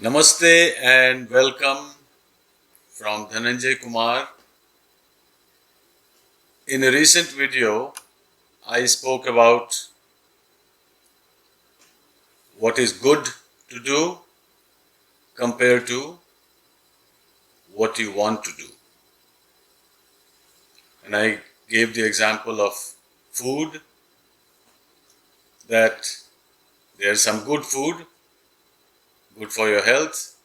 Namaste and welcome from Dhananjay Kumar. In a recent video, I spoke about what is good to do compared to what you want to do. And I gave the example of food, that there's some good food, good for your health,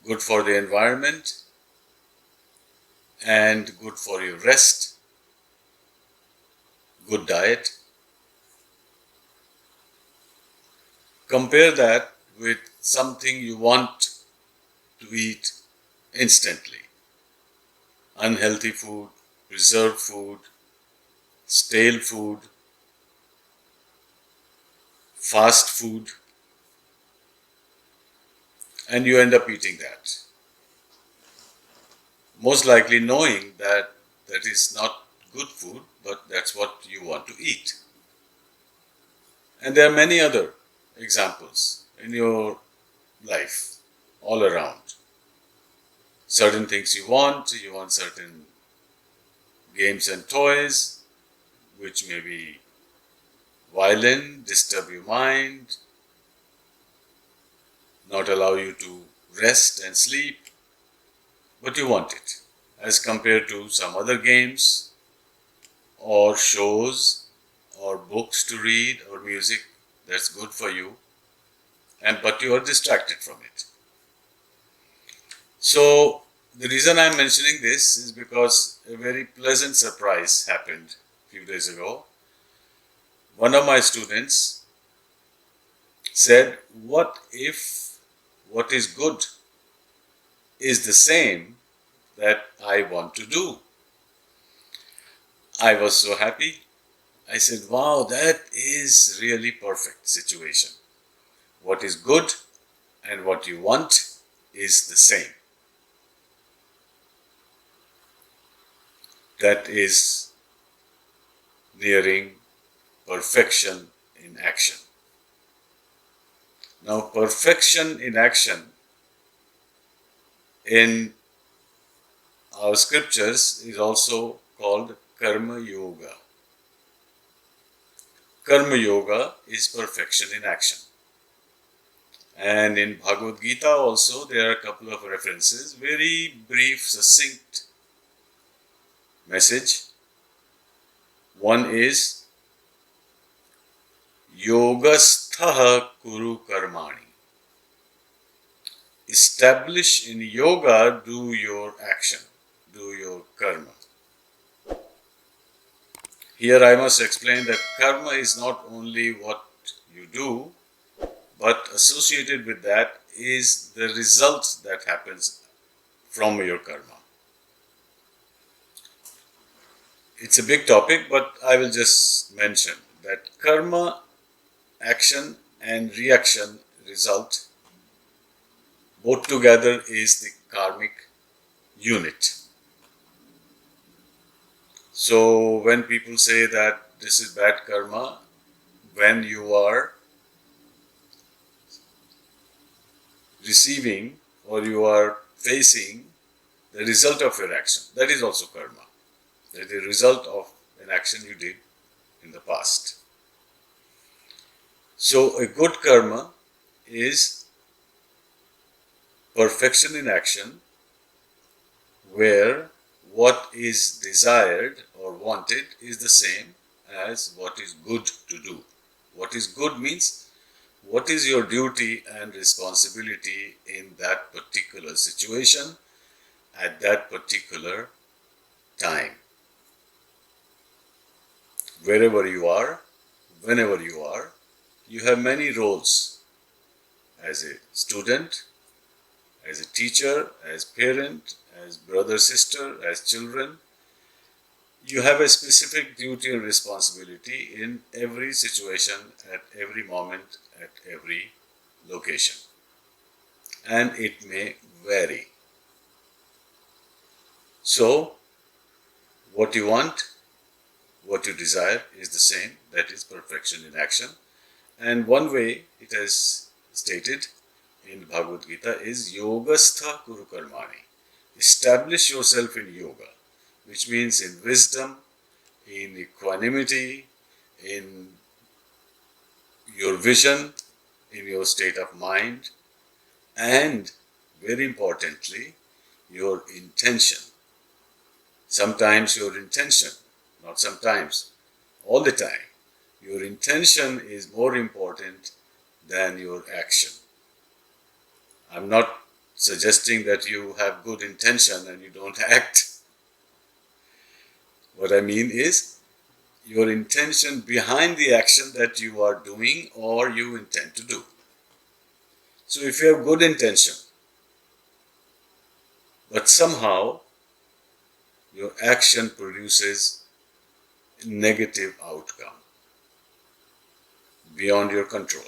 good for the environment, and good for your rest, good diet. Compare that with something you want to eat instantly. Unhealthy food, preserved food, stale food, fast food, and you end up eating that. Most likely knowing that that is not good food, but that's what you want to eat. And there are many other examples in your life, all around. Certain things you want certain games and toys, which may be violent, disturb your mind, not allow you to rest and sleep, but you want it, as compared to some other games or shows or books to read or music that's good for you, but you are distracted from it. So the reason I'm mentioning this is because a very pleasant surprise happened a few days ago. One of my students said, what if what is good is the same that I want to do? I was so happy. I said, wow, that is really perfect situation. What is good and what you want is the same. That is nearing perfection in action. Now, perfection in action in our scriptures is also called Karma Yoga. Karma Yoga is perfection in action. And in Bhagavad Gita also there are a couple of references, very brief, succinct message. One is Yogasthaha Kuru Karmani. Establish in yoga, do your action, do your karma. Here I must explain that karma is not only what you do, but associated with that is the result that happens from your karma. It's a big topic, but I will just mention that karma, action and reaction, result, both together is the karmic unit. So when people say that this is bad karma, when you are receiving or you are facing the result of your action, that is also karma. That is the result of an action you did in the past. So a good karma is perfection in action, where what is desired or wanted is the same as what is good to do. What is good means what is your duty and responsibility in that particular situation at that particular time. Wherever you are, whenever you are, you have many roles as a student, as a teacher, as parent, as brother, sister, as children. You have a specific duty and responsibility in every situation, at every moment, at every location. And it may vary. So, what you want, what you desire is the same. That is perfection in action. And one way it has stated, in Bhagavad Gita is Yogastha Kuru Karmani. Establish yourself in yoga, which means in wisdom, in equanimity, in your vision, in your state of mind, and very importantly, your intention. Sometimes your intention, not sometimes, all the time, your intention is more important than your action. I'm not suggesting that you have good intention and you don't act. What I mean is your intention behind the action that you are doing or you intend to do. So if you have good intention, but somehow your action produces a negative outcome beyond your control,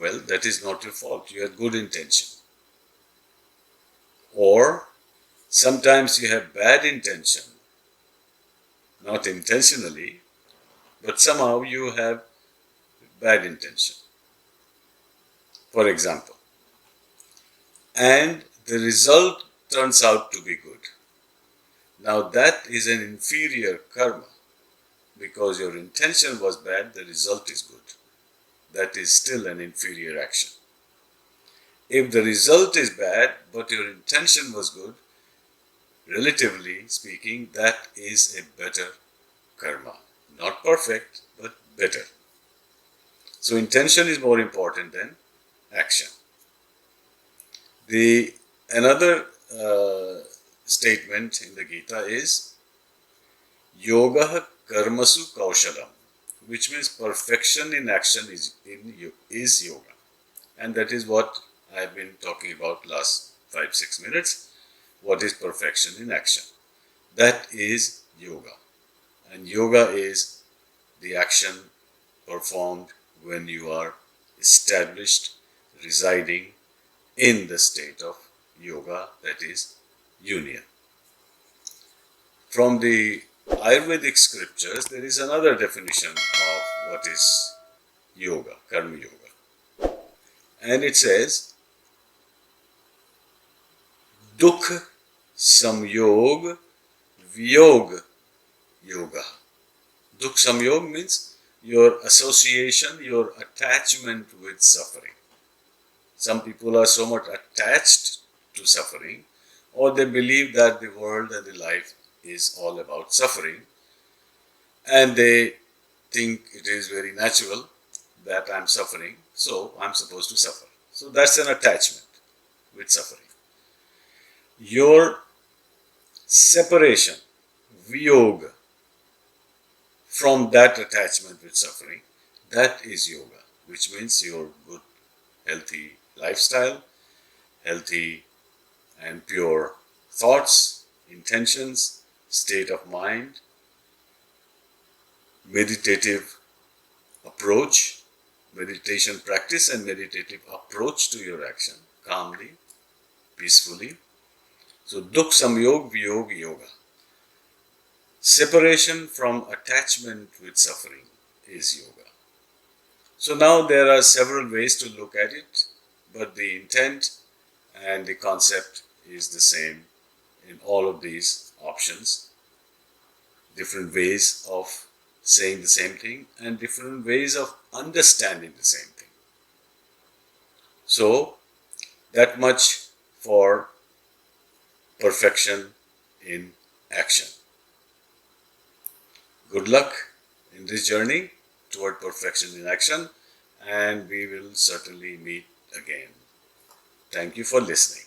well, that is not your fault. You had good intention. Or sometimes you have bad intention, not intentionally, but somehow you have bad intention. For example, and the result turns out to be good. Now that is an inferior karma, because your intention was bad, the result is good. That is still an inferior action. If the result is bad, but your intention was good, relatively speaking, that is a better karma. Not perfect, but better. So intention is more important than action. Another statement in the Gita is Yoga Karmasu Kaushalam, which means perfection in action is yoga. And that is what I have been talking about last 5-6 minutes. What is perfection in action? That is yoga. And yoga is the action performed when you are established, residing in the state of yoga, that is union. From the Ayurvedic scriptures, there is another definition of what is yoga, karma yoga. And it says, Dukh Samyog Vyog Yoga. Dukh Samyog means your association, your attachment with suffering. Some people are so much attached to suffering, or they believe that the world and the life is all about suffering, and they think it is very natural that I'm suffering, so I'm supposed to suffer. So that's an attachment with suffering. Your separation, viyog, from that attachment with suffering, that is yoga, which means your good, healthy lifestyle, healthy and pure thoughts, intentions, state of mind, meditative approach, meditation practice and meditative approach to your action, calmly, peacefully. So, Dukh Samyog Vyog Yoga. Separation from attachment with suffering is yoga. So now there are several ways to look at it, but the intent and the concept is the same in all of these options. Different ways of saying the same thing and different ways of understanding the same thing. So that much for perfection in action. Good luck in this journey toward perfection in action, and we will certainly meet again. Thank you for listening.